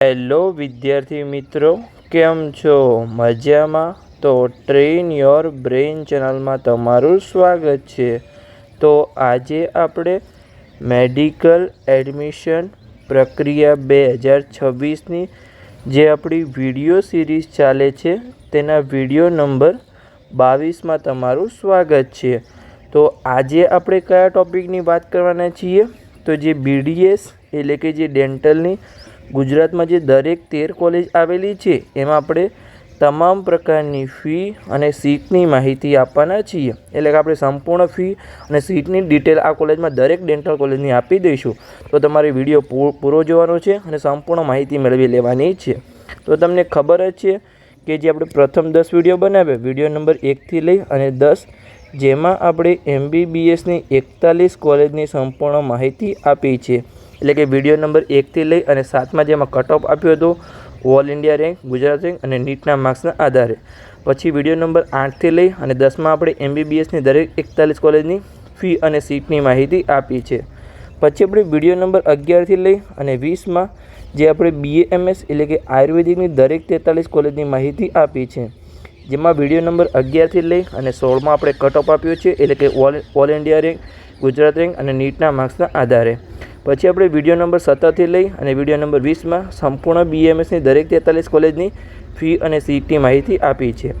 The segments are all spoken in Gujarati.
હેલો વિદ્યાર્થી મિત્રો, કેમ છો? મજામાં? તો ટ્રેન યોર બ્રેઇન ચેનલમાં તમારું સ્વાગત છે. તો આજે આપણે મેડિકલ એડમિશન પ્રક્રિયા 2026ની જે આપણી વિડીયો સિરીઝ ચાલે છે તેના વિડીયો નંબર 22માં તમારું સ્વાગત છે. તો આજે આપણે કયા ટૉપિકની વાત કરવાના છીએ? તો જે BDS એટલે કે જે ડેન્ટલની ગુજરાતમાં જે દરેક 13 કોલેજ આવેલી છે એમાં આપણે તમામ પ્રકારની ફી અને સીટની માહિતી આપવાના છીએ. એટલે કે આપણે સંપૂર્ણ ફી અને સીટની ડિટેલ આ કોલેજમાં દરેક ડેન્ટલ કોલેજની આપી દઈશું. તો તમારે વિડીયો પૂરો જોવાનો છે અને સંપૂર્ણ માહિતી મેળવી લેવાની છે. તો તમને ખબર જ છે કે જે આપણે પ્રથમ 10 વિડીયો બનાવ્યા, વિડીયો નંબર 1થી લઈ અને 10, જેમાં આપણે MBBSની 41 કોલેજની સંપૂર્ણ માહિતી આપી છે. એટલે કે વિડીયો નંબર 1થી લઈ અને 7માં જેમાં કટ ઓફ આપ્યો હતો all India rank, Gujarat rank અને નીટના માર્ક્સના આધારે. પછી વિડીયો નંબર 8થી લઈ અને 10માં આપણે MBBSની દરેક 41 કોલેજની ફી અને સીટની માહિતી આપી છે. પછી આપણે વિડીયો નંબર 11થી લઈ અને 20માં જે આપણે BAMS એટલે કે આયુર્વેદિકની દરેક 43 કોલેજની માહિતી આપી છે. જેમાં વિડીયો નંબર 11થી લઈ અને 16માં આપણે કટ ઓફ આપ્યો છે એટલે કે all India rank, Gujarat rank અને નીટના માર્ક્સના આધારે. પછી આપણે વિડીયો નંબર 17થી લઈ અને વિડીયો નંબર 20માં સંપૂર્ણ BAMSની દરેક 43 કોલેજની ફી અને સીટની માહિતી આપી છે.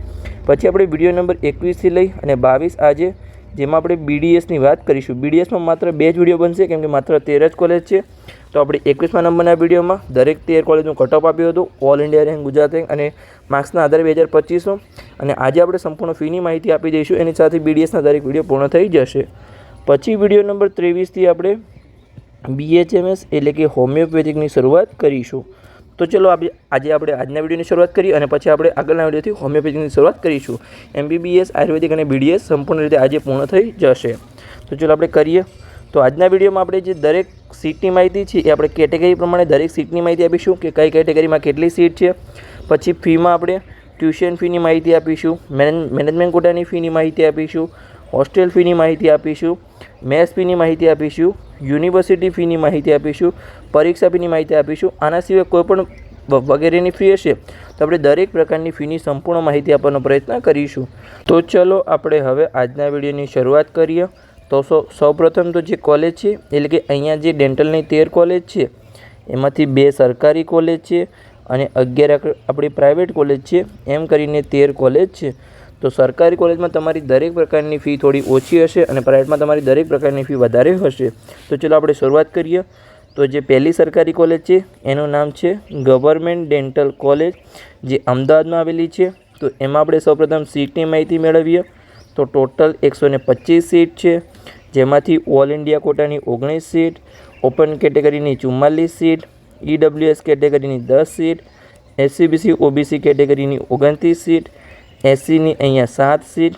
પછી આપણે વિડીયો નંબર 21થી લઈ અને 22 આજે જેમાં આપણે BDSની વાત કરીશું. BDSમાં માત્ર 2 જ વિડીયો બનશે કેમ કે માત્ર 13 જ કોલેજ છે. તો આપણે 21મા નંબરના વિડીયોમાં દરેક 13 કોલેજનું કટ ઓફ આપ્યું હતું, all India rank, Gujarat rank અને માર્ક્સના આધારે 2025નો. અને આજે આપણે સંપૂર્ણ ફીની માહિતી આપી દઈશું. એની સાથે BDSના દરેક વિડીયો પૂર્ણ થઈ જશે. પછી વિડીયો નંબર 23થી આપણે BHMS એટલે કે હોમિયોપેથિકની શરૂઆત કરીશું. તો ચલો આજે આપણે આજના વિડીયોની શરૂઆત કરી અને પછી આપણે આગળના વિડીયોથી હોમિયોપેથિકની શરૂઆત કરીશું. MBBS, આયુર્વેદિક અને BDS સંપૂર્ણ રીતે આજે પૂર્ણ થઈ જશે. તો ચલો આપણે કરીએ. તો આજના વિડીયોમાં આપણે જે દરેક સીટની માહિતી છે એ આપણે કેટેગરી પ્રમાણે દરેક સીટની માહિતી આપીશું કે કઈ કેટેગરીમાં કેટલી સીટ છે. પછી ફીમાં આપણે ટ્યુશન ફીની માહિતી આપીશું, મેનેજમેન્ટ કોટાની ફીની માહિતી આપીશું, હોસ્ટેલ ફીની માહિતી આપીશું, મેસ ફીની માહિતી આપીશું, યુનિવર્સિટી ફીની માહિતી આપીશું, પરીક્ષા ફીની માહિતી આપીશું. આના સિવાય કોઈપણ વગેરેની ફી હશે તો આપણે દરેક પ્રકારની ફીની સંપૂર્ણ માહિતી આપવાનો પ્રયત્ન કરીશું. તો ચલો આપણે હવે આજના વિડીયોની શરૂઆત કરીએ. તો સૌપ્રથમ તો જે કોલેજ છે એટલે કે અહીંયા જે ડેન્ટલની 13 કોલેજ છે એમાંથી 2 સરકારી કોલેજ છે અને 11 આપણી પ્રાઇવેટ કોલેજ છે. એમ કરીને 13 કોલેજ છે. તો સરકારી કોલેજમાં તમારી દરેક પ્રકારની ફી થોડી ઓછી હશે અને પ્રાઇવેટમાં તમારી દરેક પ્રકારની ફી વધારે હશે. તો ચલો આપણે શરૂઆત કરીએ. તો જે પહેલી સરકારી કોલેજ છે એનું નામ છે ગવર્મેન્ટ ડેન્ટલ કોલેજ, જે અમદાવાદમાં આવેલી છે. તો એમાં આપણે સૌપ્રથમ સીટની માહિતી મેળવીએ. તો ટોટલ 125 સીટ છે, જેમાંથી ઓલ ઇન્ડિયા કોટાની 19 સીટ, ઓપન કેટેગરીની 44 સીટ, EWS કેટેગરીની 10 સીટ, SCBC OBC કેટેગરીની 29 સીટ, SCની અહીંયા 7 સીટ,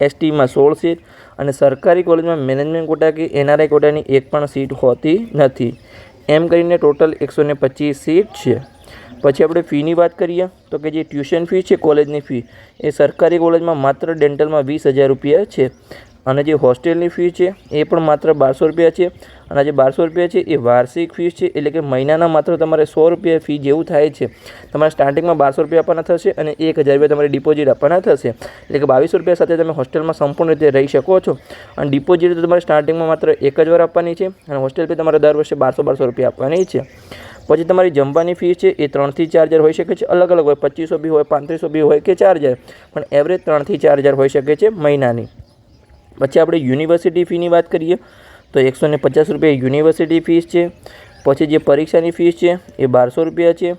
STમાં 16 સીટ અને સરકારી કોલેજમાં મેનેજમેન્ટ કોટા કે NRI કોટાની એક પણ સીટ હોતી નથી. એમ કરીને ટોટલ 125 સીટ છે. પછી આપણે ફીની વાત કરીએ તો કે જે ટ્યુશન ફી છે કોલેજની ફી એ સરકારી કોલેજમાં માત્ર ડેન્ટલમાં 20,000 રૂપિયા છે અને જે હોસ્ટેલની ફી છે એ પણ માત્ર 1200 રૂપિયા છે. અને જે 1200 રૂપિયા છે એ વાર્ષિક ફીસ છે એટલે કે મહિનાના માત્ર તમારે 100 રૂપિયા ફી જેવું થાય છે. તમારે સ્ટાર્ટિંગમાં 1200 રૂપિયા આપવાના થશે અને 1000 રૂપિયા તમારે ડિપોઝિટ આપવાના થશે. એટલે કે 2200 રૂપિયા સાથે તમે હોસ્ટેલમાં સંપૂર્ણ રીતે રહી શકો છો. અને ડિપોઝિટ તો તમારે સ્ટાર્ટિંગમાં માત્ર એક જ વાર આપવાની છે અને હોસ્ટેલ ફી તમારે દર વર્ષે 1200 રૂપિયા આપવાની છે. પછી તમારી જમવાની ફી છે એ 3 થી 4,000 હોઈ શકે છે. અલગ અલગ હોય, 2500 બી હોય, 3500 બી હોય કે 4,000, પણ એવરેજ 3 થી 4,000 હોઈ શકે છે મહિનાની. પછી આપણે યુનિવર્સિટી ફીની વાત કરીએ તો 150 રૂપિયા યુનિવર્સિટી ફીસ છે. પછી જે પરીક્ષાની ફીસ છે એ 1200 રૂપિયા છે.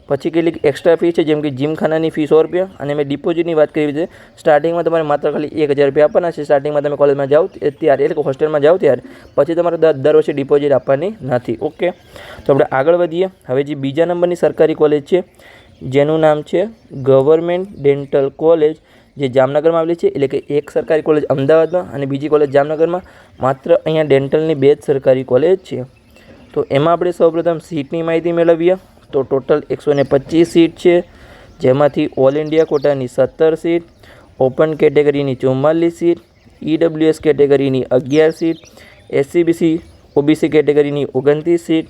પછી કેટલીક એક્સ્ટ્રા ફી છે જેમ કે જીમખાનાની ફી 100 રૂપિયા. અને મેં ડિપોઝિટની વાત કરી છે. સ્ટાર્ટિંગમાં તમારે માત્ર ખાલી 1000 રૂપિયા આપવાના છે સ્ટાર્ટિંગમાં તમે કોલેજમાં જાઓ ત્યારે, એટલે કે હોસ્ટેલમાં જાઓ ત્યારે. પછી તમારે દર વર્ષે ડિપોઝિટ આપવાની નથી. ઓકે, તો આપણે આગળ વધીએ. હવે જે બીજા નંબરની સરકારી કોલેજ છે જેનું નામ છે ગવર્મેન્ટ ડેન્ટલ કોલેજ, જે જામનગરમાં આવેલી છે. એટલે કે એક સરકારી કોલેજ અમદાવાદમાં અને બીજી કોલેજ જામનગરમાં. માત્ર અહીંયા ડેન્ટલની 2 જ સરકારી કોલેજ છે. તો એમાં આપણે સૌપ્રથમ સીટની માહિતી મેળવીએ. તો ટોટલ 125 સીટ છે, જેમાંથી ઓલ ઇન્ડિયા કોટાની 17 સીટ, ઓપન કેટેગરીની 44 સીટ, EWS કેટેગરીની 11 સીટ, SCBC OBC કેટેગરીની 29 સીટ,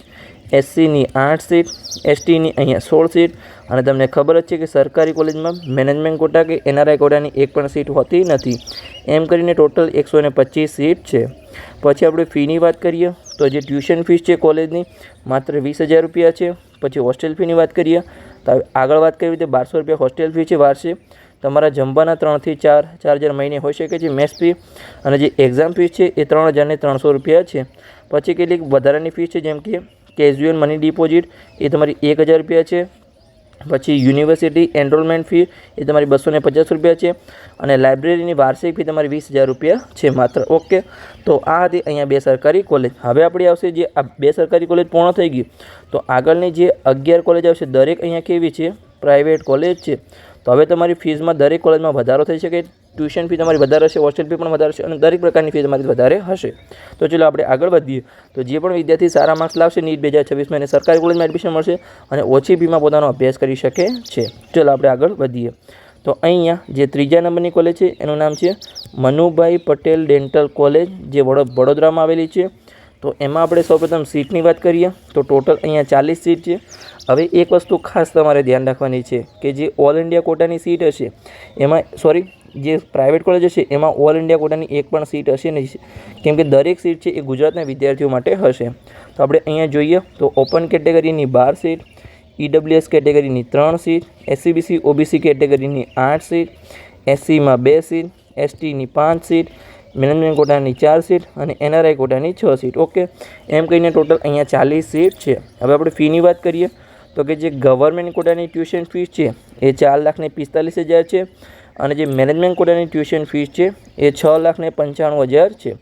એસસીની 8 સીટ, એસટીની અહીંયા 16 સીટ. અને તમને ખબર જ છે કે સરકારી કોલેજમાં મેનેજમેન્ટ કોટા કે એનઆરઆઈ કોટાની એક પણ સીટ હોતી નથી. એમ કરીને ટોટલ 125 સીટ છે. પછી આપણે ફીની વાત કરીએ તો જે ટ્યુશન ફીસ છે કોલેજની માત્ર 20,000 રૂપિયા છે. પછી હોસ્ટેલ ફીની વાત કરીએ તો આગળ વાત કરી રીતે 1200 રૂપિયા હોસ્ટેલ ફી છે વાર્ષિક. તમારા જમવાના 3 થી 4,000 મહિને હોઈ શકે છે મેસ ફી. અને જે એક્ઝામ ફીસ છે એ 3,300 રૂપિયા છે. પછી કેટલીક વધારાની ફીસ છે જેમ કે કેઝ્યુઅલ મની ડિપોઝિટ એ તમારી 1,000 રૂપિયા છે. પછી યુનિવર્સિટી એનરોલમેન્ટ ફી એ તમારી 250 રૂપિયા છે. અને લાઇબ્રેરીની વાર્ષિક ફી તમારી 20,000 રૂપિયા છે માત્ર. ઓકે, તો આ હતી અહીંયા 2 સરકારી કોલેજ. હવે આપણી આવશે જે આ 2 સરકારી કોલેજ પૂર્ણ થઈ ગઈ તો આગળની જે 11 કોલેજ આવશે દરેક અહીંયા કેવી છે? પ્રાઇવેટ કોલેજ છે. તો હવે તમારી ફીઝમાં દરેક કોલેજમાં વધારો થઈ શકે. ટ્યુશન ફી તમારી વધારે હશે, હોસ્ટેલ ફી પણ વધારે હશે અને દરેક પ્રકારની ફી તમારી વધારે હશે. તો ચલો આપણે આગળ વધીએ. તો જે પણ વિદ્યાર્થી સારા માર્ક્સ લાવશે નીટ 2026 એને સરકારી કોલેજમાં એડમિશન મળશે અને ઓછી ફીમાં પોતાનો અભ્યાસ કરી શકે છે. ચલો આપણે આગળ વધીએ. તો અહીંયા જે 3જા નંબરની કોલેજ છે એનું નામ છે મનુભાઈ પટેલ ડેન્ટલ કોલેજ, જે વડોદરામાં આવેલી છે. તો એમાં આપણે સૌપ્રથમ સીટની વાત કરીએ તો ટોટલ અહીંયા 40 સીટ છે. હવે એક વસ્તુ ખાસ તમારે ધ્યાન રાખવાની છે કે જે ઓલ ઇન્ડિયા કોટાની સીટ હશે એમાં જે પ્રાઇવેટ કોલેજ હશે એમાં ઓલ ઇન્ડિયા કોટાની એક પણ સીટ હશે નહીં, કેમ કે દરેક સીટ છે એ ગુજરાતના વિદ્યાર્થીઓ માટે હશે. તો આપણે અહીંયા જોઈએ તો ઓપન કેટેગરીની 12 સીટ, ઈડબ્લ્યુએસ કેટેગરીની 3 સીટ, એસસીબીસી ઓબીસી કેટેગરીની 8 સીટ, એસસીમાં 2 સીટ, એસટીની 5 સીટ, મેનેજમેન્ટ કોટાની 4 સીટ અને એનઆરઆઈ કોટાની 6 સીટ. ઓકે, એમ કહીને ટોટલ અહીંયા 40 સીટ છે. હવે આપણે ફીની વાત કરીએ તો કે જે ગવર્મેન્ટ કોટાની ટ્યુશન ફીસ છે એ 4,45,000 છે. અને જે મેનેજમેન્ટ કોટાની ટ્યુશન ફીસ છે એ 6,95,000 છે.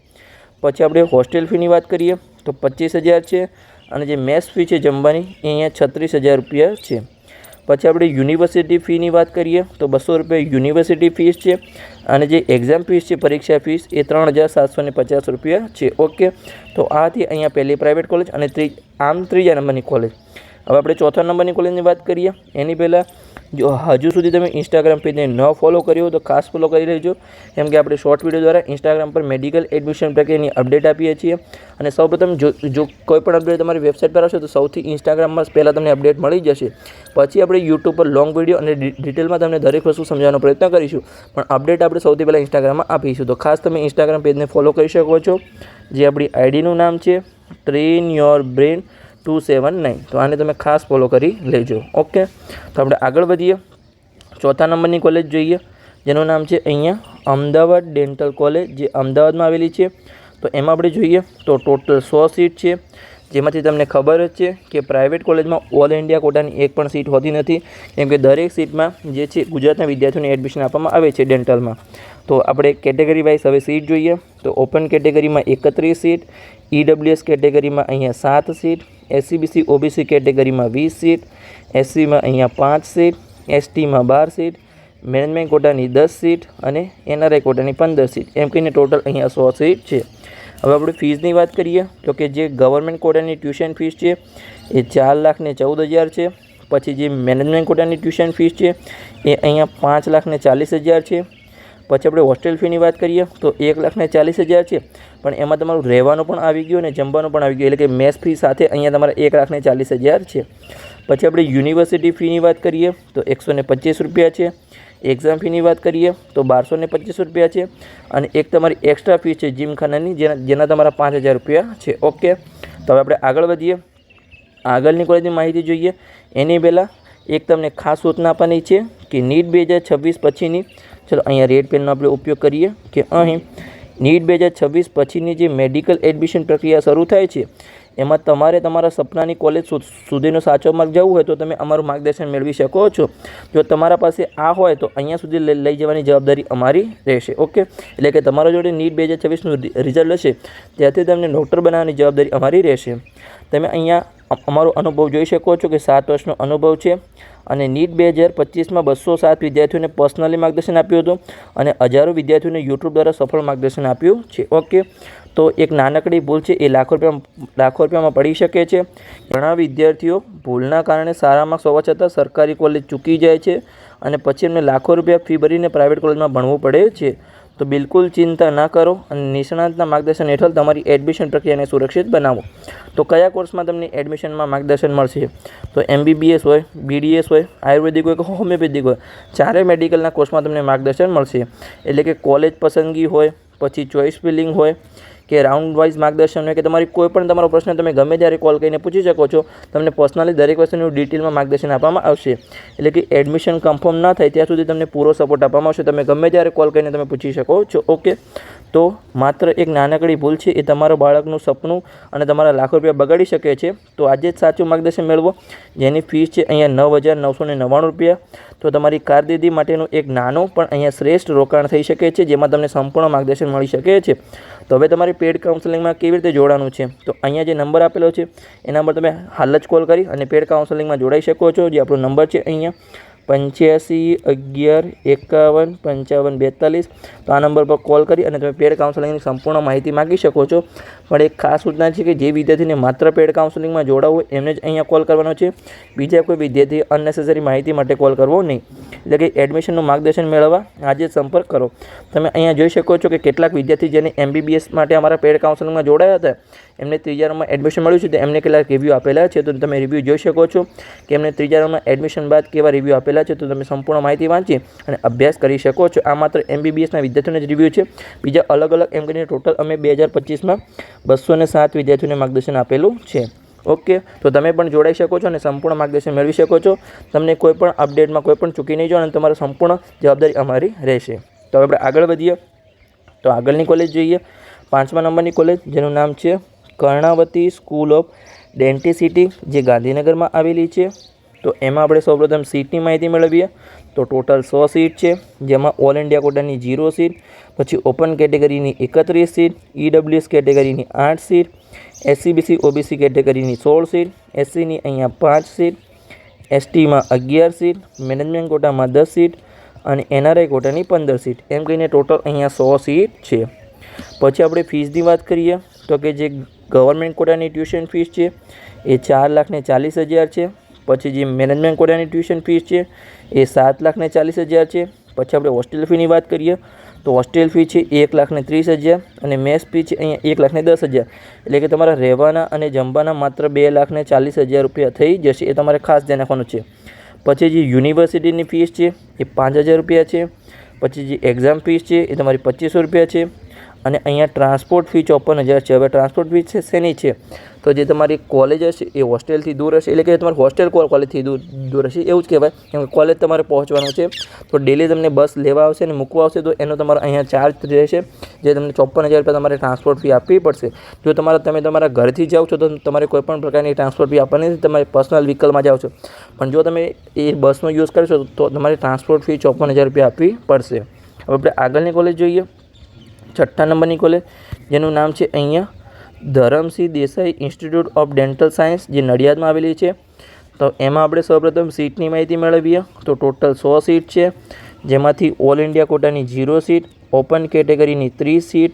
પછી આપણે હોસ્ટેલ ફીની વાત કરીએ તો 25,000 છે. અને જે મેસ ફી છે જમવાની એ અહીંયા 36,000 રૂપિયા છે. પછી આપણે યુનિવર્સિટી ફીની વાત કરીએ તો 200 રૂપિયા યુનિવર્સિટી ફીસ છે. અને જે એક્ઝામ ફીસ છે પરીક્ષા ફીસ એ 3,750 રૂપિયા છે. ઓકે, તો આ હતી અહીંયા પહેલી પ્રાઇવેટ કોલેજ અને 3જા નંબરની કોલેજ. હવે આપણે 4થા નંબરની કોલેજની વાત કરીએ એની પહેલાં જો હજુ સુધી તમે ઇન્સ્ટાગ્રામ પેજને ન ફોલો કર્યો હોય તો ખાસ ફોલો કરી લેજો, કેમ કે આપણે શોર્ટ વિડીયો દ્વારા ઇન્સ્ટાગ્રામ પર મેડિકલ એડમિશન પ્રક્રિયાની અપડેટ આપીએ છીએ. અને સૌપ્રથમ જો કોઈ પણ અપડેટ તમારી વેબસાઇટ પર આવશે તો સૌથી ઇન્સ્ટાગ્રામમાં પહેલાં તમને અપડેટ મળી જશે. પછી આપણે યુટ્યુબ પર લોંગ વિડીયો અને ડિટેલમાં તમને દરેક વસ્તુ સમજાવવાનો પ્રયત્ન કરીશું, પણ અપડેટ આપણે સૌથી પહેલાં ઇન્સ્ટાગ્રામમાં આપીશું. તો ખાસ તમે ઇન્સ્ટાગ્રામ પેજને ફોલો કરી શકો છો, જે આપણી આઈડીનું નામ છે ટ્રેન યોર બ્રેન 279. તો આને તમે ખાસ ફોલો કરી લેજો. ઓકે, તો આપણે આગળ વધીએ. 4થા નંબરની કોલેજ જોઈએ જેનું નામ છે અહીંયા અમદાવાદ ડેન્ટલ કોલેજ, જે અમદાવાદમાં આવેલી છે. તો એમાં આપણે જોઈએ તો ટોટલ 100 સીટ છે, જેમાંથી તમને ખબર જ છે કે પ્રાઇવેટ કોલેજમાં ઓલ ઇન્ડિયા કોટાની એક પણ સીટ હોતી નથી, કેમ કે દરેક સીટમાં જે છે ગુજરાતના વિદ્યાર્થીઓને એડમિશન આપવામાં આવે છે ડેન્ટલમાં. તો આપણે કેટેગરી વાઇઝ હવે સીટ જોઈએ તો ઓપન કેટેગરીમાં 31 સીટ, ઈડબ્લ્યુએસ કેટેગરીમાં અહીંયા 7 સીટ, એસસીબીસી ઓબીસી કેટેગરીમાં 20 સીટ, એસસીમાં અહીંયા 5 સીટ, એસટીમાં 12 સીટ, મેનેજમેન્ટ કોટાની 10 સીટ અને એનઆરઆઈ કોટાની 15 સીટ. એમ કહીને ટોટલ અહીંયા 100 સીટ છે. હવે આપણે ફીઝની વાત કરીએ તો કે જે ગવર્મેન્ટ કોટાની ટ્યુશન ફીસ છે એ 4,14,000 છે. પછી જે મેનેજમેન્ટ કોટાની ટ્યુશન ફીસ છે એ અહીંયા 5,40,000 છે. પછી આપણે હોસ્ટેલ ફીની વાત કરીએ તો 1,40,000 છે, પણ એમાં તમારું રહેવાનું પણ આવી ગયું અને જમવાનું પણ આવી ગયું, એટલે કે મેસ ફી સાથે અહીંયા તમારા 1,40,000 છે. પછી આપણે યુનિવર્સિટી ફીની વાત કરીએ તો 125 રૂપિયા છે. એક્ઝામ ફીની વાત કરીએ તો 1,225 રૂપિયા છે. અને એક તમારી એક્સ્ટ્રા ફી છે જીમખાનાની, જેના તમારા 5,000 રૂપિયા છે. ઓકે, તો હવે આપણે આગળ વધીએ. આગળની કોલેજની માહિતી જોઈએ એની પહેલાં એક તમને ખાસ સૂચના આપવાની છે કે નીટ 2026 પછીની, ચલો અહીંયા રેડ પેનનો આપણે ઉપયોગ કરીએ કે અહીં નીટ 2026 પછીની જે મેડિકલ એડમિશન પ્રક્રિયા શરૂ થાય છે એમાં તમારે તમારા સપનાની કોલેજ સુધીનો સાચો માર્ગ જવું હોય તો તમે અમારું માર્ગદર્શન મેળવી શકો છો. જો તમારા પાસે આ હોય તો અહીંયા સુધી લઈ જવાની જવાબદારી અમારી રહેશે. ઓકે, એટલે કે તમારા જોડે નીટ 2026નું રિઝલ્ટ હશે ત્યાંથી તમને ડૉક્ટર બનાવવાની જવાબદારી અમારી રહેશે. તમે અહીંયા અમારો અનુભવ જોઈ શકો છો કે 7 વર્ષનો અનુભવ છે અને નીટ 2025માં 207 વિદ્યાર્થીઓને પર્સનલી માર્ગદર્શન આપ્યું હતું અને હજારો વિદ્યાર્થીઓને યુટ્યુબ દ્વારા સફળ માર્ગદર્શન આપ્યું છે. ઓકે, તો એક નાનકડી ભૂલ છે એ લાખો રૂપિયામાં પડી શકે છે. ઘણા વિદ્યાર્થીઓ ભૂલના કારણે સારા માર્ક્સ હોવા છતાં સરકારી કોલેજ ચૂકી જાય છે અને પછી એમને લાખો રૂપિયા ફી ભરીને પ્રાઇવેટ કોલેજમાં ભણવું પડે છે. તો બિલકુલ ચિંતા ના કરો અને નિષ્ણાતના માર્ગદર્શન હેઠળ તમારી એડમિશન પ્રક્રિયાને સુરક્ષિત બનાવો. તો કયા કોર્સમાં તમને એડમિશનમાં માર્ગદર્શન મળશે? તો MBBS હોય, BDS હોય, આયુર્વેદિક હોય કે હોમિયોપેથિક હોય, ચારે મેડિકલના કોર્સમાં તમને માર્ગદર્શન મળશે. એટલે કે કોલેજ પસંદગી હોય, પછી ચોઇસ ફિલિંગ હોય કે રાઉન્ડ વાઇઝ માર્ગદર્શન હોય કે તમારી કોઈ પણ તમારો પ્રશ્ન તમે ગમે ત્યારે કોલ કરીને પૂછી શકો છો. તમને પર્સનલી દરેક વસ્તુનું ડિટેલમાં માર્ગદર્શન આપવામાં આવશે. એટલે કે એડમિશન કન્ફર્મ ના થાય ત્યાં સુધી તમને પૂરો સપોર્ટ આપવામાં આવશે. તમે ગમે ત્યારે કોલ કરીને તમે પૂછી શકો છો. ઓકે, તો માત્ર એક નાનકડી ભૂલ છે એ તમારા બાળકનું સપનું અને તમારા લાખો રૂપિયા બગાડી શકે છે. તો આજે જ સાચું માર્ગદર્શન મેળવો, જેની ફીસ છે અહીંયા 9,999 રૂપિયા. તો તમારી કારકિર્દી માટેનું એક નાનું પણ અહીંયા શ્રેષ્ઠ રોકાણ થઈ શકે છે, જેમાં તમને સંપૂર્ણ માર્ગદર્શન મળી શકે છે. તો હવે તમારી પેડ કાઉન્સેલિંગમાં કેવી રીતે જોડાવાનું છે? તો અહીંયા જે નંબર આપેલો છે એના પર તમે હાલ જ કોલ કરી અને પેડ કાઉન્સેલિંગમાં જોડાઈ શકો છો. જે આપણો નંબર છે અહીંયા 85 11 51 55 42. તો આ નંબર પર કોલ કરી અને તમે પેડ કાઉન્સેલિંગની સંપૂર્ણ માહિતી માગી શકો છો. પણ એક ખાસ સૂચના છે કે જે વિદ્યાર્થીને માત્ર પેડ કાઉન્સેલિંગમાં જોડાવવું હોય એમને જ અહીંયા કોલ કરવાનો છે. બીજા કોઈ વિદ્યાર્થી અનનેસેસરી માહિતી માટે કોલ કરવો નહીં. એટલે કે એડમિશનનું માર્ગદર્શન મેળવવા આજે જ સંપર્ક કરો. તમે અહીંયા જોઈ શકો છો કે કેટલાક વિદ્યાર્થી જેને MBBS માટે અમારા પેડ કાઉન્સેલિંગમાં જોડાયા હતા એમને ત્રીજા રાઉન્ડમાં એડમિશન મળ્યું છે. તો એમને કેટલાક રિવ્યૂ આપેલા છે. તો તમે રિવ્યૂ જોઈ શકો છો કે એમને ત્રીજા રાઉન્ડમાં એડમિશન બાદ કેવા રિવ્યૂ આપેલા છે. તો તમે સંપૂર્ણ માહિતી વાંચી અને અભ્યાસ કરી શકો છો. આ માત્ર MBBSના વિદ્યાર્થીઓને જ રિવ્યૂ છે. બીજા અલગ અલગ એમ કરીને ટોટલ અમે 2025માં 207 વિદ્યાર્થીઓને માર્ગદર્શન આપેલું છે. ઓકે, તો તમે પણ જોડાઈ શકો છો અને સંપૂર્ણ માર્ગદર્શન મેળવી શકો છો. તમને કોઈ પણ અપડેટમાં કોઈ પણ ચૂકી નહીં જાઓ અને તમારી સંપૂર્ણ જવાબદારી અમારી રહેશે. તો આપણે આગળ વધીએ. તો આગળની કોલેજ જોઈએ, 5મા નંબરની કોલેજ, જેનું નામ છે કર્ણાવતી સ્કૂલ ઓફ ડેન્ટિસિટી, જે ગાંધીનગરમાં આવેલી છે. તો એમાં આપણે સૌપ્રથમ સીટની માહિતી મેળવીએ. તો ટોટલ 100 સીટ છે, જેમાં ઓલ ઇન્ડિયા કોટાની 0 સીટ, પછી ઓપન કેટેગરીની 31 સીટ, EWS કેટેગરીની 8 સીટ, SC/BC OBC કેટેગરીની 16 સીટ, SCની અહીંયા 5 સીટ, STમાં 11 સીટ, મેનેજમેન્ટ કોટામાં 10 સીટ અને NRI કોટાની 15 સીટ. એમ કહીને ટોટલ અહીંયા 100 સીટ છે. પછી આપણે ફીસની વાત કરીએ તો કે જે ગવર્મેન્ટ કોટાની ટ્યુશન ફીસ છે એ 4,40,000 છે. પછી જે મેનેજમેન્ટ કોટાની ટ્યુશન ફીસ છે એ 7,40,000 છે. પછી આપણે હોસ્ટેલ ફીની વાત કરીએ તો હોસ્ટેલ ફી છે 1,30,000 અને મેસ ફી છે અહીંયા 1,10,000. એટલે કે તમારા રહેવાના અને જમવાના માત્ર 2,40,000 રૂપિયા થઈ જશે. એ તમારે ખાસ ધ્યાન રાખવાનું છે. પછી જે યુનિવર્સિટીની ફીસ છે એ 5,000 રૂપિયા છે. પછી જે એક્ઝામ ફીસ છે એ તમારી 2,500 રૂપિયા છે. અને અહીંયા ટ્રાન્સપોર્ટ ફી 54,000 છે. હવે ટ્રાન્સપોર્ટ ફી છે શેની છે? તો જે તમારી કોલેજ હશે એ હોસ્ટેલથી દૂર હશે. એટલે કે તમારી હોસ્ટેલ કોલેજથી દૂર હશે એવું જ કહેવાય, કેમ કે કોલેજ તમારે પહોંચવાનું છે. તો ડેલી તમને બસ લેવા આવશે અને મૂકવા આવશે. તો એનો તમારો અહીંયા ચાર્જ રહેશે, જે તમને 54,000 રૂપિયા તમારે ટ્રાન્સપોર્ટ ફી આપવી પડશે. જો તમે તમારા ઘરથી જાઓ છો તો તમારે કોઈપણ પ્રકારની ટ્રાન્સપોર્ટ ફી આપવાની નથી. તમારે પર્સનલ વ્હીકલમાં જાઓ છો. પણ જો તમે એ બસનો યુઝ કરશો તો તમારે ટ્રાન્સપોર્ટ ફી 54,000 રૂપિયા આપવી પડશે. હવે આપણે આગળની કોલેજ જોઈએ, 6ઠ્ઠા નંબરની કોલેજ, જેનું નામ છે અહીંયા Dharamsinh Desai institute of dental science, જે નડિયાદમાં આવેલી છે. તો એમાં આપણે સૌપ્રથમ સીટની માહિતી મેળવીએ. તો ટોટલ 100 સીટ છે, જેમાંથી ઓલ ઇન્ડિયા કોટાની 0 સીટ, ઓપન કેટેગરીની 30 સીટ,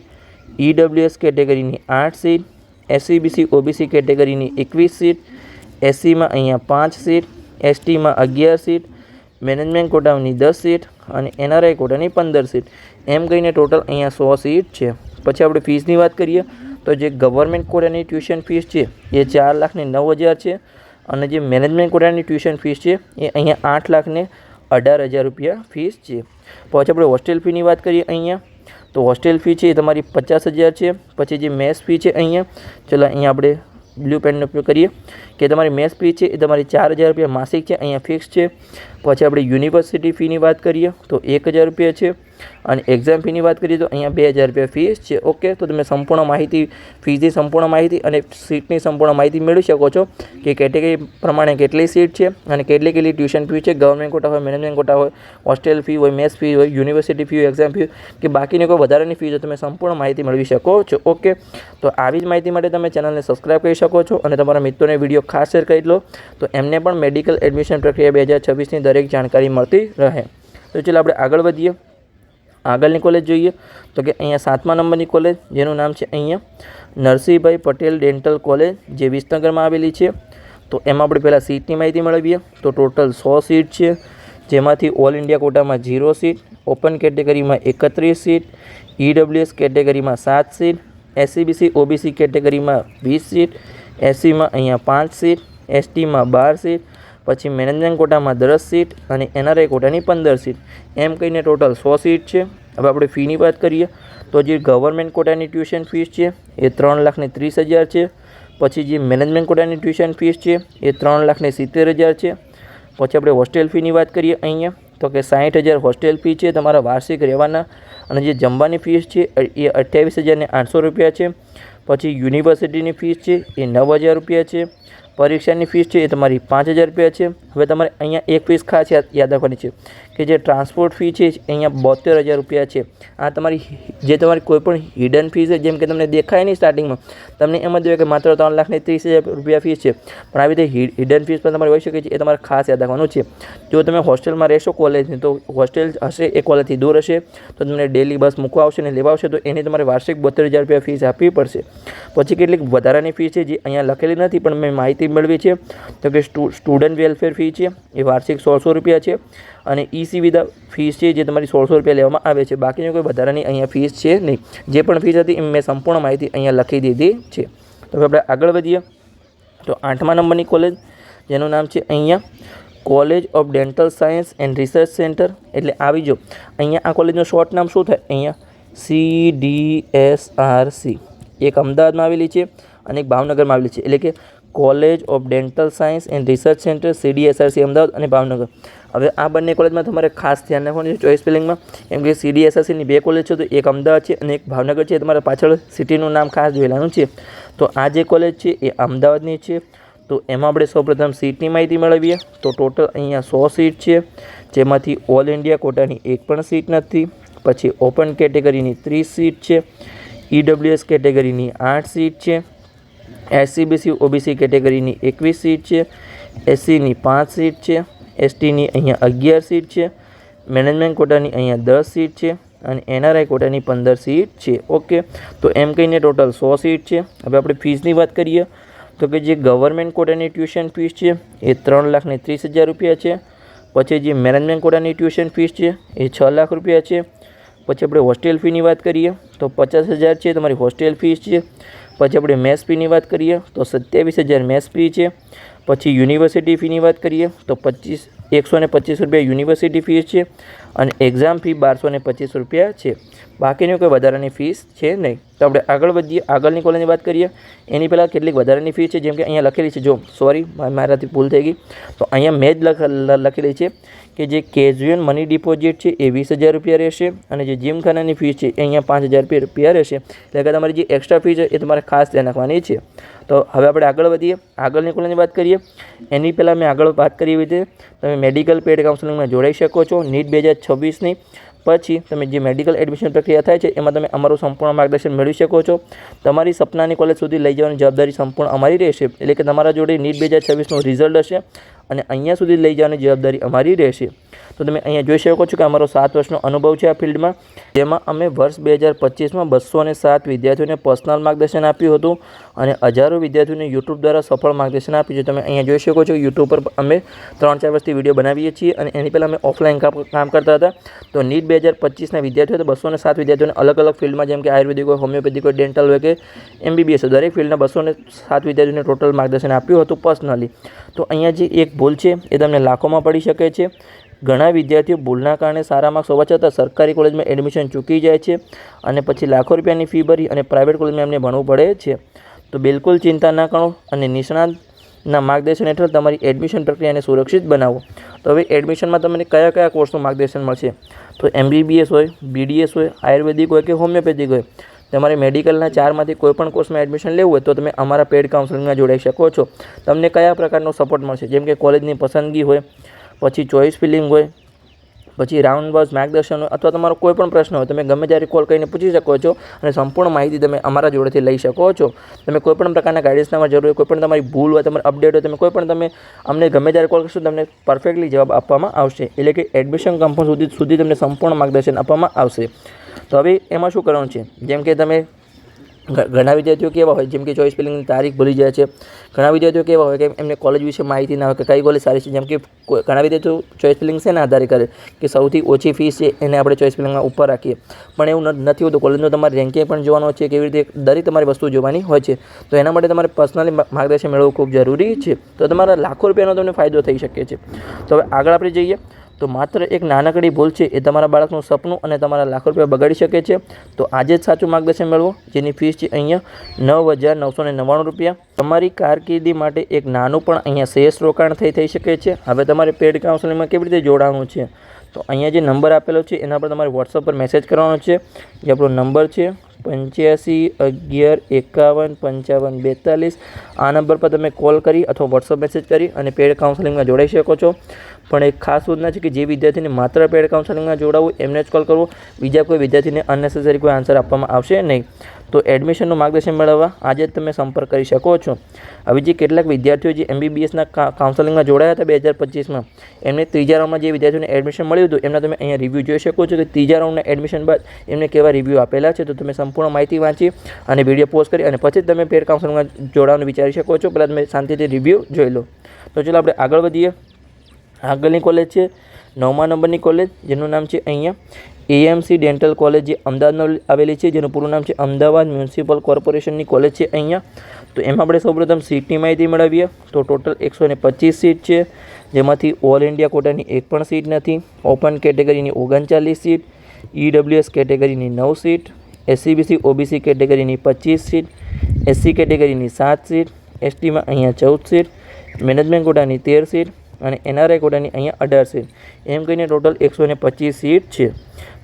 EWS કેટેગરીની 8 સીટ, SC/BC OBC કેટેગરીની 21 સીટ, SCમાં અહીંયા 5 સીટ, STમાં 11 સીટ, મેનેજમેન્ટ કોટાની 10 સીટ અને NRI કોટાની 15 સીટ. એમ કહીને ટોટલ અહીંયા 100 સીટ છે. પછી આપણે ફીસની વાત કરીએ તો જે ગવર્મેન્ટ કોટાની ટ્યુશન ફીસ છે એ 4,09,000 છે અને જે મેનેજમેન્ટ કોટાની ટ્યુશન ફીસ છે એ અહીંયા 8,18,000 રૂપિયા ફીસ છે. પછી આપણે હોસ્ટેલ ફીની વાત કરીએ અહીંયા, તો હોસ્ટેલ ફી છે એ તમારી 50,000 છે. પછી જે મેસ ફી છે અહીંયા, ચલો અહીંયા આપણે બ્લુ પેનનો ઉપયોગ કરીએ કે તમારી મેસ ફી છે એ તમારી 4,000 રૂપિયા માસિક છે, અહીંયા ફિક્સ છે. પછી આપણે યુનિવર્સિટી ફીની વાત કરીએ તો 1,000 રૂપિયા છે અને એક્ઝામ ફીની વાત કરીએ તો અહીંયા 2,000 રૂપિયા ફીસ છે. ઓકે, તો તમે સંપૂર્ણ માહિતી, ફીસની સંપૂર્ણ માહિતી અને સીટની સંપૂર્ણ માહિતી મેળવી શકો છો કે કેટેગરી પ્રમાણે કેટલી સીટ છે અને કેટલી ટ્યુશન ફી છે. ગવર્મેન્ટ કોટા હોય, મેનેજમેન્ટ કોટા હોય, હોસ્ટેલ ફી હોય, મેસ ફી હોય, યુનિવર્સિટી ફી હોય, એક્ઝામ ફી કે બાકીની કોઈ વધારાની ફી હોય, તમે સંપૂર્ણ માહિતી મેળવી શકો છો. ઓકે, તો આવી જ માહિતી માટે તમે ચેનલને સબસ્ક્રાઈબ કરી શકો છો અને તમારા મિત્રોને વિડીયો ખાસ શેર કરી લો, તો એમને પણ મેડિકલ એડમિશન પ્રક્રિયા 2026ની દરેક જાણકારી મળતી રહે. તો ચાલો આપણે આગળ વધીએ. આગળની કોલેજ જોઈએ તો કે અહીંયા 7મા નંબરની કોલેજ, જેનું નામ છે અહીંયા નરસિંહભાઈ પટેલ ડેન્ટલ કોલેજ, જે વિસનગરમાં આવેલી છે. તો એમાં આપણે પહેલાં સીટની માહિતી મેળવીએ. તો ટોટલ 100 સીટ છે, જેમાંથી ઓલ ઇન્ડિયા કોટામાં 0 સીટ, ઓપન કેટેગરીમાં 31 સીટ, EWS કેટેગરીમાં 7 સીટ, SCBC OBC કેટેગરીમાં 20 સીટ, SCમાં અહીંયા 5 સીટ, STમાં 12 સીટ, પછી મેનેજમેન્ટ કોટામાં 10 સીટ અને NRI કોટાની 15 સીટ, એમ કહીને ટોટલ 100 સીટ છે. હવે આપણે ફીની વાત કરીએ તો જે ગવર્મેન્ટ કોટાની ટ્યુશન ફીસ છે એ 3,30,000 છે. પછી જે મેનેજમેન્ટ કોટાની ટ્યુશન ફીસ છે એ 3,70,000 છે. પછી આપણે હોસ્ટેલ ફીની વાત કરીએ અહીંયા તો કે 60,000 હોસ્ટેલ ફી છે તમારા વાર્ષિક રહેવાના, અને જે જમવાની ફીસ છે એ 28,800 રૂપિયા છે. પછી યુનિવર્સિટીની ફીસ છે એ 9,000 રૂપિયા છે. પરીક્ષાની ફીસ છે એ તમારી 5,000 રૂપિયા છે. હવે તમારે અહીંયા એક ફીસ ખાસ યાદ રાખવાની છે કે જે ટ્રાન્સપોર્ટ ફી છે અહીંયા 72,000 રૂપિયા છે. આ તમારી કોઈપણ હિડન ફીસ છે, જેમ કે તમને દેખાય નહીં સ્ટાર્ટિંગમાં તમને એમ જ હોય કે માત્ર 3,30,000 રૂપિયા ફીસ છે, પણ આવી રીતે હિડન ફીસ પણ તમારી હોઈ શકે છે. એ તમારે ખાસ યાદ રાખવાનું છે. જો તમે હોસ્ટેલમાં રહેશો કોલેજની, તો હોસ્ટેલ હશે એ કોલેજથી દૂર હશે તો તમને ડેલી બસ મૂકવા આવશે અને લેવા આવશે, તો એની તમારે વાર્ષિક 72,000 રૂપિયા ફીસ આપવી પડશે. પછી કેટલીક વધારાની ફીસ છે જે અહીંયા લખેલી નથી પણ મેં માહિતી મેળવી છે, તો કે સ્ટુડન્ટ વેલફેર ફી છે એ વાર્ષિક 100 રૂપિયા છે, અને સુવિધા ફીસ છે જે તમારી 100 રૂપિયા લેવામાં આવે છે. બાકીની કોઈ વધારાની અહીંયા ફીસ છે નહીં. જે પણ ફીસ હતી એ મેં સંપૂર્ણ માહિતી અહીંયા લખી દીધી છે. તો હવે આપણે આગળ વધીએ તો 8મા નંબરની કોલેજ જેનું નામ છે અહીંયા college of dental science and research centre. એટલે આવી જો અહીંયા આ કોલેજનું શોર્ટ નામ શું થાય, અહીંયા CDSRC. એક અમદાવાદમાં આવેલી છે અને એક ભાવનગરમાં આવેલી છે. એટલે કે college of dental science and research centre CDSRC Ahmedabad અને ભાવનગર. હવે આ બંને કોલેજમાં તમારે ખાસ ધ્યાન રાખવાનું છે ચોઇસ સ્પેલિંગમાં, કેમ કે CDSRCની 2 કોલેજ છે, તો એક અમદાવાદ છે અને એક ભાવનગર છે. તમારે પાછળ સિટીનું નામ ખાસ જોયેલાનું છે. તો આ જે કોલેજ છે એ અમદાવાદની છે. તો એમાં આપણે સૌપ્રથમ સીટની માહિતી મેળવીએ તો ટોટલ અહીંયા 100 સીટ છે, જેમાંથી ઓલ ઇન્ડિયા કોટાની એક પણ સીટ નથી. પછી ઓપન કેટેગરીની 30 સીટ છે, EWS કેટેગરીની 8 સીટ છે, SCBC OBC કેટેગરીની 21 સીટ છે, SCની 5 સીટ છે, STની અહીંયા 11 સીટ છે, મેનેજમેન્ટ કોટાની અહીંયા 10 સીટ છે અને NRI કોટાની 15 સીટ છે. ઓકે, તો એમ કહીને ટોટલ 100 સીટ છે. હવે આપણે ફીસની વાત કરીએ તો કે જે ગવર્મેન્ટ કોટાની ટ્યુશન ફીસ છે એ 3,30,000 રૂપિયા છે. પછી જે મેનેજમેન્ટ કોટાની ટ્યુશન ફીસ છે એ 6 લાખ રૂપિયા છે. પછી આપણે હોસ્ટેલ ફીની વાત કરીએ તો 50,000 છે તમારી હોસ્ટેલ ફીસ છે. પછી આપણે મેસ ફીની વાત કરીએ તો 27,000 મેસ ફી છે. પછી યુનિવર્સિટી ફીની વાત કરીએ તો 125 રૂપિયા યુનિવર્સિટી ફીસ છે અને એક્ઝામ ફી 1,225 રૂપિયા છે. બાકીની કોઈ વધારાની ફીસ છે નહીં. તો આપણે આગળ વધીએ, આગળની કોલેજની વાત કરીએ. એની પહેલાં કેટલીક વધારાની ફીસ છે, જેમ કે અહીંયા લખેલી છે, જો સોરી મારાથી ભૂલ થઈ ગઈ, તો અહીંયા મેં જ લખેલી છે કે જે કેઝ્યુઅલ મની ડિપોઝિટ છે એ 20,000 રૂપિયા રહેશે અને જે જીમખાનાની ફીસ છે એ અહીંયા 5,000 રૂપિયા રહેશે. એટલે કે તમારી જે એક્સ્ટ્રા ફી છે એ તમારે ખાસ ધ્યાન રાખવાની છે. તો હવે આપણે આગળ વધીએ, આગળની કોલેજની વાત કરીએ. એની પહેલાં મેં આગળ વાત કરી એવી રીતે તમે મેડિકલ પેડ કાઉન્સેલિંગમાં જોડાઈ શકો છો NEET 2026ની. પછી તમે જે મેડિકલ એડમિશન પ્રક્રિયા થાય છે એમાં તમે અમારું સંપૂર્ણ માર્ગદર્શન મેળવી શકો છો. તમારી સપનાની કોલેજ સુધી લઈ જવાની જવાબદારી સંપૂર્ણ અમારી રહેશે. એટલે કે તમારા જોડે NEET 2026નું રિઝલ્ટ હશે અને અહીંયા સુધી લઈ જવાની જવાબદારી અમારી રહેશે. તો તમે અહીંયા જોઈ શકો છો કે અમારો 7 વર્ષનો અનુભવ છે આ ફિલ્ડમાં, જેમાં અમે વર્ષ 2025માં 207 વિદ્યાર્થીઓને પર્સનલ માર્ગદર્શન આપ્યું હતું અને હજારો વિદ્યાર્થીઓને યુટ્યુબ દ્વારા સફળ માર્ગદર્શન આપ્યું છે. તમે અહીંયા જોઈ શકો છો યુટ્યુબ પર અમે 3-4 વર્ષથી વિડીયો બનાવીએ છીએ અને એની પહેલાં અમે ઓફલાઈન કામ કરતા હતા. તો NEET 2025ના વિદ્યાર્થીઓ 207 વિદ્યાર્થીઓને અલગ અલગ ફિલ્ડમાં, જેમ કે આયુર્વેદિક હોય, હોમિયોપેથિક હોય, ડેન્ટલ હોય કે MBBS હોય, દરેક ફિલ્ડના 207 વિદ્યાર્થીઓને ટોટલ માર્ગદર્શન આપ્યું હતું પર્સનલી. તો અહીંયા જે એક ભૂલ છે એ તમને લાખોમાં પડી શકે છે. ઘણા વિદ્યાર્થીઓ ભૂલના કારણે સારા માર્ક્સ હોવા છતાં સરકારી કોલેજમાં એડમિશન ચૂકી જાય છે અને પછી લાખો રૂપિયાની ફી ભરી અને પ્રાઇવેટ કોલેજમાં એમને ભણવું પડે છે. તો બિલકુલ ચિંતા ના કરો અને નિષ્ણાતના માર્ગદર્શન હેઠળ તમારી એડમિશન પ્રક્રિયાને સુરક્ષિત બનાવો. તો હવે એડમિશનમાં તમને કયા કયા કોર્સનું માર્ગદર્શન મળશે? તો MBBS હોય, BDS હોય, આયુર્વેદિક હોય કે હોમિયોપેથિક હોય. તમારે મેડિકલના 4માંથી કોઈ પણ કોર્સમાં એડમિશન લેવું હોય તો તમે અમારા પેડ કાઉન્સેલિંગમાં જોડાઈ શકો છો. તમને કયા પ્રકારનો સપોર્ટ મળશે? જેમ કે કોલેજની પસંદગી હોય, પછી ચોઇસ ફિલિંગ હોય, પછી રાઉન્ડ બસ માર્ગદર્શન હોય, અથવા તમારો કોઈ પણ પ્રશ્ન હોય તમે ગમે ત્યારે કોલ કરીને પૂછી શકો છો અને સંપૂર્ણ માહિતી તમે અમારા જોડેથી લઈ શકો છો. તમે કોઈ પણ પ્રકારના ગાઈડન્સના જરૂર હોય, કોઈ પણ તમારી ભૂલ હોય, તમારી અપડેટ હોય, તમે કોઈ પણ તમે અમને ગમે ત્યારે કોલ કરશો તમને પરફેક્ટલી જવાબ આપવામાં આવશે. એટલે કે એડમિશન કન્ફર્મ સુધી તમને સંપૂર્ણ માર્ગદર્શન આપવામાં આવશે. તો હવે એમાં શું કરવાનું છે? જેમ કે તમે ઘણા વિદ્યાર્થીઓ કેવા હોય જેમ કે ચોઇસ ફિલિંગની તારીખ ભૂલી જાય છે. ઘણા વિદ્યાર્થીઓ કેવા હોય કે એમને કોલેજ વિશે માહિતી ના હોય કે કઈ કોલેજ સારી છે. જેમ કે ઘણા વિદ્યાર્થીઓ ચોઇસ ફિલિંગ છે ને આધારે કરે કે સૌથી ઓછી ફીસ છે એને આપણે ચોઇસ ફિલિંગમાં ઉપર રાખીએ, પણ એવું નથી હોતું. કોલેજનું તમારે રેન્કિંગ પણ જોવાનું છે, કેવી રીતે દરેક તમારી વસ્તુ જોવાની હોય છે. તો એના માટે તમારે પર્સનલી માર્ગદર્શન મેળવવું ખૂબ જરૂરી છે. તો તમારા લાખો રૂપિયાનો તમને ફાયદો થઈ શકે છે. તો હવે આગળ આપણે જઈએ તો માત્ર એક નાનકડી ભૂલ છે એ તમારા બાળકનું સપનું અને તમારા લાખો રૂપિયા બગાડી શકે છે. તો આજે જ સાચું માર્ગદર્શન મેળવો, જેની ફીસ છે અહીંયા ₹9,999. તમારી કારકિર્દી માટે એક નાનું પણ અહીંયા શેષ રોકાણ થઈ શકે છે. હવે તમારે પેડ કાઉન્સેલિંગમાં કેવી રીતે જોડાવાનું છે, તો અહીંયા જે નંબર આપેલો છે એના પર તમારે વોટ્સઅપ પર મેસેજ કરવાનો છે. જે આપણો નંબર છે 8511515542. આ નંબર પર તમે કોલ કરી અથવા વોટ્સઅપ મેસેજ કરી અને પેડ કાઉન્સેલિંગમાં જોડાઈ શકો છો. પણ એક ખાસ સૂચના છે કે જે વિદ્યાર્થીને માત્ર પેડ કાઉન્સેલિંગમાં જોડાવવું એમને જ કોલ કરવો, બીજા કોઈ વિદ્યાર્થીને અનનેસેસરી કોઈ આન્સર આપવામાં આવશે નહીં. તો એડમિશનનું માર્ગદર્શન મેળવવા આજે જ તમે સંપર્ક કરી શકો છો. હવે જે કેટલાક વિદ્યાર્થીઓ જે MBBSના કાઉન્સેલિંગમાં જોડાયા હતા 2025માં, એમને ત્રીજા રાઉન્ડમાં જે વિદ્યાર્થીઓને એડમિશન મળ્યું હતું એમના તમે અહીંયા રિવ્યૂ જોઈ શકો છો કે ત્રીજા રાઉન્ડના એડમિશન બાદ એમને કેવા રિવ્યૂ આપેલા છે. તો તમે સંપૂર્ણ માહિતી વાંચી અને વિડીયો પોસ્ટ કરી અને પછી તમે પેડ કાઉન્સેલિંગમાં જોડાવાનું વિચારી શકો છો. પહેલાં તમે શાંતિથી રિવ્યૂ જોઈ લો. તો ચાલો આપણે આગળ વધીએ. આગળની કોલેજ છે 9મા નંબરની કોલેજ, જેનું નામ છે અહીંયા AMC ડેન્ટલ કોલેજ, જે અમદાવાદમાં આવેલી છે, જેનું પૂરું નામ છે અમદાવાદ મ્યુનિસિપલ કોર્પોરેશનની કોલેજ છે અહીંયા. તો એમાં આપણે સૌપ્રથમ સીટની માહિતી મેળવીએ. તો ટોટલ 125 સીટ છે, જેમાંથી ઓલ ઇન્ડિયા કોટાની એક પણ સીટ નથી. ઓપન કેટેગરીની 39 સીટ, EWS કેટેગરીની 9 સીટ, SCBC OBC કેટેગરીની 25 સીટ, SC કેટેગરીની 7 સીટ, STમાં અહીંયા 14 સીટ, મેનેજમેન્ટ કોટાની 13 સીટ અને NRI કોટાની અહીંયા 18 સીટ. એમ કહીને ટોટલ 125 સીટ છે.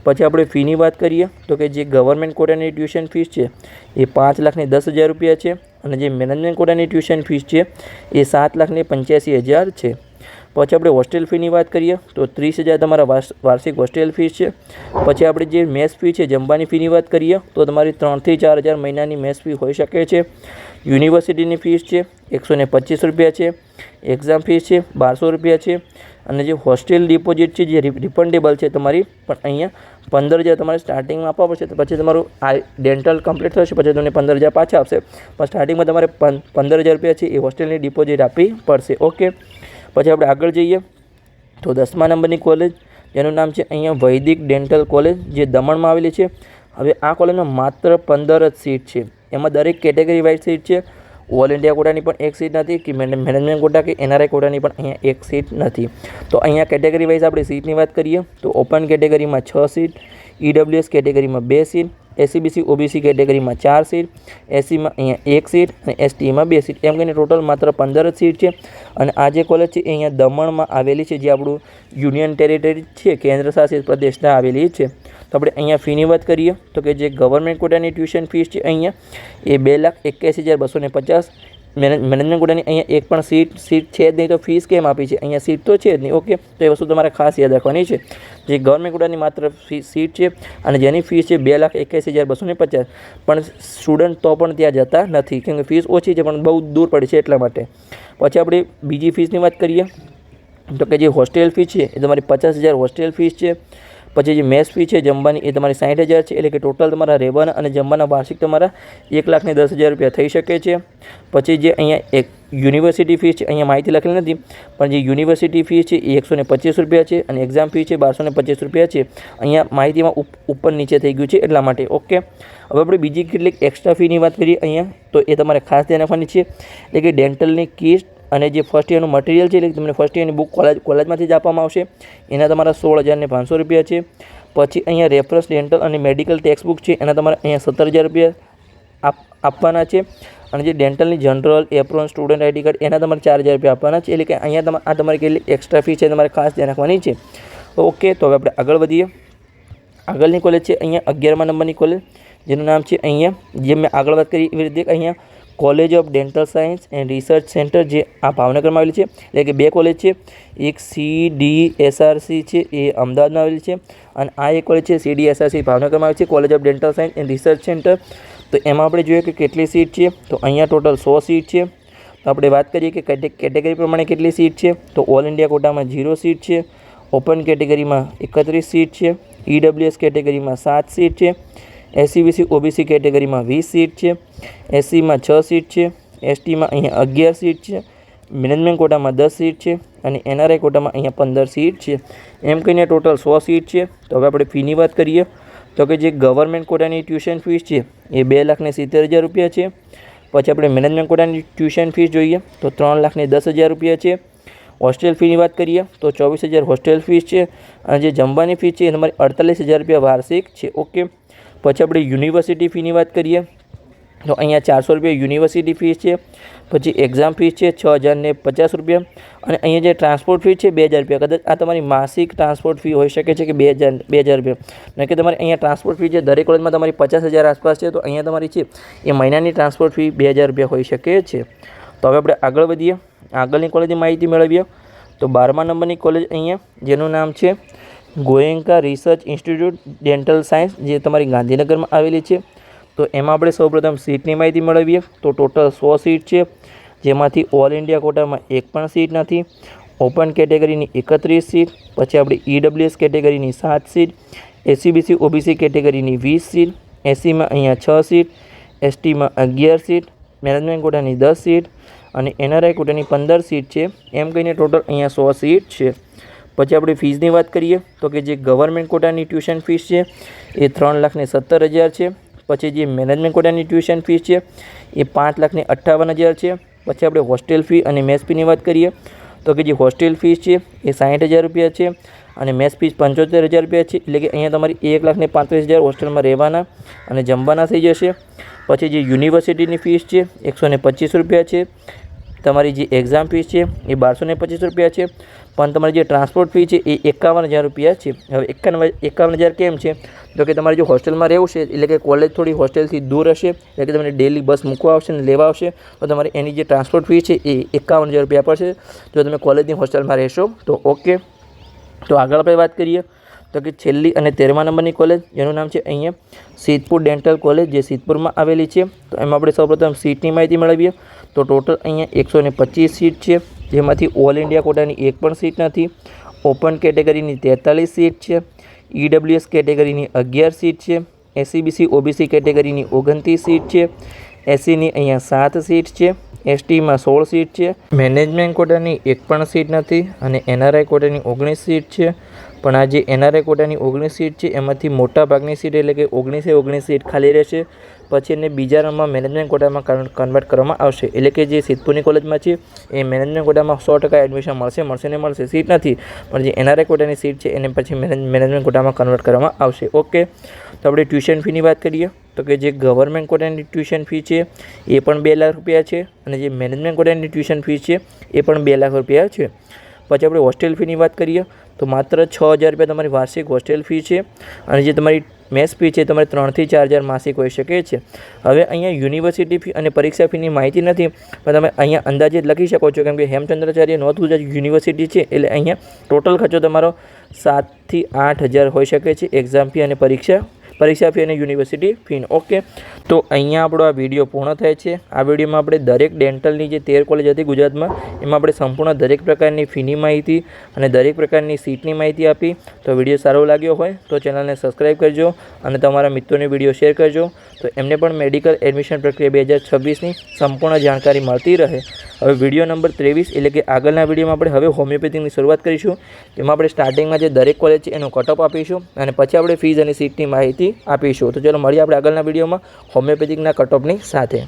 પછી આપણે ફીની વાત કરીએ તો કે જે ગવર્મેન્ટ કોટાની ટ્યુશન ફીસ છે એ ₹5,10,000 છે અને જે મેનેજમેન્ટ કોટાની ટ્યુશન ફીસ છે એ ₹7,85,000 છે. પછી આપણે હોસ્ટેલ ફીની વાત કરીએ તો 30,000 તમારા વાર્ષિક હોસ્ટેલ ફીસ છે. પછી આપણે જે મેસ ફી છે, જમવાની ફીની વાત કરીએ તો તમારી 3,000 થી 4,000 મહિનાની મેસ ફી હોઈ શકે છે. યુનિવર્સિટીની ફીસ છે ₹125 છે. એક્ઝામ ફીસ છે ₹1,200 છે. અને જે હોસ્ટેલ ડિપોઝિટ છે જે રિફંડેબલ છે તમારી, પણ અહીંયા 15,000 તમારે સ્ટાર્ટિંગમાં આપવા પડશે. તો પછી તમારું ડેન્ટલ કમ્પ્લીટ થશે પછી તમને 15,000 પાછા આપશે, પણ સ્ટાર્ટિંગમાં તમારે ₹15,000 છે એ હોસ્ટેલની ડિપોઝિટ આપવી પડશે. ઓકે. પછી આપણે આગળ જઈએ તો 10મા નંબરની કોલેજ, જેનું નામ છે અહીંયા વૈદિક ડેન્ટલ કોલેજ, જે દમણમાં આવેલી છે. હવે આ કોલેજમાં માત્ર 15 જ સીટ છે. એમાં દરેક કેટેગરી વાઇઝ સીટ છે. ઓલ ઇન્ડિયા કોટાની પણ એક સીટ નથી કે મેનેજમેન્ટ કોટા કે NRI કોટાની પણ અહીંયા એક સીટ નથી. તો અહીંયા કેટેગરી વાઇઝ આપણે સીટની વાત કરીએ તો ઓપન કેટેગરીમાં 6 સીટ, EWS કેટેગરીમાં 2 સીટ, SCBC OBC કેટેગરીમાં 4 સીટ, SCમાં અહીંયા 1 સીટ અને STમાં 2 સીટ. એમ કહીને ટોટલ માત્ર 15 સીટ છે. અને આ જે કોલેજ છે એ અહીંયા દમણમાં આવેલી છે, જે આપણું યુનિયન ટેરિટરી છે, કેન્દ્ર શાસિત પ્રદેશના આવેલી છે. તો આપણે અહીંયા ફીની વાત કરીએ તો કે જે ગવર્મેન્ટ કોટાની ટ્યુશન ફીસ છે અહીંયા એ ₹2,81,250. મેનેજમેન્ટ કોટાની અહીંયા એક પણ સીટ છે જ નહીં, તો ફીસ કેમ આપી છે? અહીંયા સીટ તો છે જ નહીં. ઓકે. તો એ વસ્તુ તમારે ખાસ યાદ રાખવાની છે. જે ગવર્મેન્ટ કોટાની માત્ર સીટ છે અને જેની ફીસ છે ₹2,81,250, પણ સ્ટુડન્ટ તો પણ ત્યાં જતા નથી કેમ કે ફીસ ઓછી છે પણ બહુ દૂર પડે છે એટલા માટે. પછી આપણે બીજી ફીસની વાત કરીએ તો કે જે હોસ્ટેલ ફી છે એ તમારી 50,000 હોસ્ટેલ ફીસ છે. પછી જે મેસ ફી છે જમવાની એ તમારી 60,000 છે, એટલે કે ટોટલ તમારા રહેવાના અને જમવાના વાર્ષિક તમારા ₹1,10,000 થઈ શકે છે. પછી જે અહીંયા એક યુનિવર્સિટી ફીસ છે, અહીંયા માહિતી લખેલી નથી, પણ જે યુનિવર્સિટી ફીસ છે એ ₹125 છે અને એક્ઝામ ફી છે ₹1,225 છે. અહીંયા માહિતીમાં ઉપર નીચે થઈ ગયું છે એટલા માટે. ઓકે. હવે આપણે બીજી કેટલીક એક્સ્ટ્રા ફીની વાત કરીએ અહીંયા, તો એ તમારે ખાસ ધ્યાન રાખવાની છે. એટલે કે ડેન્ટલની કિટ અને જે ફર્સ્ટ યરનું મટીરિયલ છે, એટલે તમને ફર્સ્ટ યરની બુક કોલેજમાંથી જ આપવામાં આવશે, એના તમારા ₹16,500 છે. પછી અહીંયા રેફરન્સ ડેન્ટલ અને મેડિકલ ટેક્સ્ટ બુક છે, એના તમારે અહીંયા ₹17,000 આપવાના છે. અને જે ડેન્ટલની general apron student ID card એના તમારે ₹4,000 આપવાના છે. એટલે કે અહીંયા આ તમારી કેટલી એક્સ્ટ્રા ફી છે તમારે ખાસ ધ્યાન રાખવાની છે. ઓકે. તો હવે આપણે આગળ વધીએ. આગળની કોલેજ છે અહીંયા 11મા નંબરની કોલેજ, જેનું નામ છે અહીંયા જે મેં આગળ વાત કરી એવી રીતે અહીંયા college of dental science and research centre, જે આ ભાવનગરમાં આવેલી છે. એટલે કે 2 કોલેજ છે, એક CDSRC છે એ અમદાવાદમાં આવેલી છે અને આ એક કોલેજ છે CDSRC ભાવનગરમાં આવેલી છે, college of dental science and research centre. તો એમાં આપણે જોઈએ કે કેટલી સીટ છે, તો અહીંયા ટોટલ 100 સીટ છે. તો આપણે વાત કરીએ કે કેટેગરી પ્રમાણે કેટલી સીટ છે, તો ઓલ ઇન્ડિયા કોટામાં 0 સીટ છે, ઓપન કેટેગરીમાં 31 સીટ છે, EWS કેટેગરીમાં 7 સીટ છે, SC BC OBC કેટેગરીમાં 20 સીટ છે, SCમાં 6 સીટ છે, STમાં અહીંયા 11 સીટ છે, મેનેજમેન્ટ કોટામાં 10 સીટ છે અને NRI કોટામાં અહીંયા 15 સીટ છે. એમ કહીને ટોટલ 100 સીટ છે. તો હવે આપણે ફીની વાત કરીએ તો કે જે ગવર્મેન્ટ કોટાની ટ્યુશન ફીસ છે એ 2,70,000 રૂપિયા છે. પછી આપણે મેનેજમેન્ટ કોટાની ટ્યુશન ફીસ જોઈએ તો 3,10,000 રૂપિયા છે. હોસ્ટેલ ફીની વાત કરીએ તો 24,000 હોસ્ટેલ ફીસ છે અને જે જમવાની ફીસ છે એ તમારી 48,000 રૂપિયા વાર્ષિક છે. ઓકે. પછી આપણે યુનિવર્સિટી ફીની વાત કરીએ તો અહીંયા 400 રૂપિયા યુનિવર્સિટી ફીસ છે. પછી એક્ઝામ ફીસ છે 6,050 રૂપિયા અને અહીંયા જે ટ્રાન્સપોર્ટ ફી છે 2,000 રૂપિયા. કદાચ આ તમારી માસિક ટ્રાન્સપોર્ટ ફી હોઈ શકે છે કે 2,000 રૂપિયા, ને કે તમારે અહીંયા ટ્રાન્સપોર્ટ ફી છે દરેક કોલેજમાં તમારી 50,000 આસપાસ છે, તો અહીંયા તમારી છે એ મહિનાની ટ્રાન્સપોર્ટ ફી 2,000 રૂપિયા હોઈ શકે છે. તો હવે આપણે આગળ વધીએ, આગળની કોલેજની માહિતી મેળવીએ. તો 12મા નંબરની કોલેજ અહીંયા જેનું નામ છે Goenka research institute dental science, જે તમારી ગાંધીનગરમાં આવેલી છે. તો એમાં આપણે સૌપ્રથમ સીટની માહિતી મેળવીએ. તો ટોટલ 100 સીટ છે, જેમાંથી ઓલ ઇન્ડિયા કોટામાં એક પણ સીટ નથી. ઓપન કેટેગરીની 31 સીટ, પછી આપણે EWS કેટેગરીની 7 સીટ, SC BC OBC કેટેગરીની 20 સીટ, SCમાં અહીંયા 6 સીટ, STમાં 11 સીટ, મેનેજમેન્ટ કોટાની 10 સીટ અને NRI કોટાની 15 સીટ છે. એમ કહીને ટોટલ અહીંયા 100 સીટ છે. પછી આપણે ફીસની વાત કરીએ તો કે જે ગવર્મેન્ટ કોટાની ટ્યુશન ફીસ છે એ 3,70,000 છે. પછી જે મેનેજમેન્ટ કોટાની ટ્યુશન ફીસ છે એ 5,58,000 છે. પછી આપણે હોસ્ટેલ ફી અને મેસ ફીની વાત કરીએ તો કે જે હોસ્ટેલ ફીસ છે એ 60,000 રૂપિયા છે અને મેસ ફીસ 75,000 રૂપિયા છે. એટલે કે અહીંયા તમારી 1,35,000 હોસ્ટેલમાં રહેવાના અને જમવાના થઈ જશે. પછી જે યુનિવર્સિટીની ફીસ છે 125 રૂપિયા છે. તમારી જે એક્ઝામ ફીસ છે એ 1,225 રૂપિયા છે. પણ તમારી જે ટ્રાન્સપોર્ટ ફી છે એ 51,000 રૂપિયા છે. હવે 51,000 કેમ છે તો કે તમારે જો હોસ્ટેલમાં રહેવું છે, એટલે કે કોલેજ થોડી હોસ્ટેલથી દૂર હશે, એટલે કે તમને ડેલી બસ મૂકવા આવશે ને લેવા આવશે, તો તમારે એની જે ટ્રાન્સપોર્ટ ફી છે એ 51,000 રૂપિયા પડશે જો તમે કોલેજની હોસ્ટેલમાં રહેશો તો. ઓકે. તો આગળ આપણે વાત કરીએ તો કે છેલ્લી અને 13મા નંબરની કોલેજ જેનું નામ છે અહીંયા સિદ્ધપુર ડેન્ટલ કોલેજ, જે સિદ્ધપુરમાં આવેલી છે. તો એમાં આપણે સૌપ્રથમ સીટની માહિતી મેળવીએ. તો ટોટલ અહીંયા 125 સીટ છે, જેમાંથી ઓલ ઇન્ડિયા કોટાની એક પણ સીટ નથી. ઓપન કેટેગરીની 43 સીટ છે, EWS કેટેગરીની 11 સીટ છે, SC BC OBC કેટેગરીની 29 સીટ છે, SCની અહીંયા 7 સીટ છે, STમાં 16 સીટ છે, મેનેજમેન્ટ કોટાની એક પણ સીટ નથી અને NRI કોટાની 19 સીટ છે. પણ આ જે NRI કોટાની 19 સીટ છે એમાંથી મોટા ભાગની સીટ એટલે કે 19 સીટ ખાલી રહેશે. પછી એને બીજા રાઉન્ડમાં મેનેજમેન્ટ કોટામાં કન્વર્ટ કરવામાં આવશે. એટલે કે જે સિદ્ધપુરની કોલેજમાં છે એ મેનેજમેન્ટ કોટામાં 100% એડમિશન મળશે સીટ નથી, પણ જે NRI કોટાની સીટ છે એને પછી મેનેજમેન્ટ કોટામાં કન્વર્ટ કરવામાં આવશે. ઓકે. તો આપણે ટ્યુશન ફીની વાત કરીએ તો કે જે ગવર્મેન્ટ કોટાની ટ્યુશન ફી છે એ પણ 2 લાખ રૂપિયા છે અને જે મેનેજમેન્ટ કોટાની ટ્યુશન ફી છે એ પણ 2 લાખ રૂપિયા છે. પછી આપણે હોસ્ટેલ ફીની વાત કરીએ તો માત્ર 6,000 રૂપિયા તમારી વાર્ષિક હોસ્ટેલ ફી છે અને જે તમારી મેસ ફી છે તમારે 3,000 થી 4,000 માસિક હોઈ શકે છે. હવે અહીંયા યુનિવર્સિટી ફી અને પરીક્ષા ફીની માહિતી નથી, પણ તમે અહીંયા અંદાજે લખી શકો છો, કેમ કે હેમચંદ્રાચાર્ય નોર્થ ગુજરાત યુનિવર્સિટી છે એટલે અહીંયા ટોટલ ખર્ચો તમારો 7,000 થી 8,000 હોઈ શકે છે, એક્ઝામ ફી અને પરીક્ષા ફી અને યુનિવર્સિટી ફી. ઓકે. તો અહીંયા આપણો આ વિડીયો પૂર્ણ થાય છે. આ વિડીયોમાં આપણે દરેક ડેન્ટલની જે 13 કોલેજ હતી ગુજરાતમાં એમાં આપણે સંપૂર્ણ દરેક પ્રકારની ફીની માહિતી અને દરેક પ્રકારની સીટની માહિતી આપી. તો વિડીયો સારો લાગ્યો હોય તો ચેનલને સબસ્ક્રાઈબ કરજો અને તમારા મિત્રોને વિડીયો શેર કરજો, તો એમને પણ મેડિકલ એડમિશન પ્રક્રિયા 2026ની સંપૂર્ણ જાણકારી મળતી રહે. હવે વિડીયો નંબર 23 એટલે કે આગળના વિડીયોમાં આપણે હવે હોમિયોપેથિકની શરૂઆત કરીશું. તેમાં આપણે સ્ટાર્ટિંગમાં જે દરેક કોલેજ છે એનો કટઅપ આપીશું અને પછી આપણે ફીઝ અને સીટની માહિતી આપીશું. તો ચલો મળીએ આપણે આગળના વિડીયોમાં હોમિયોપેથિકના કટઅપની સાથે.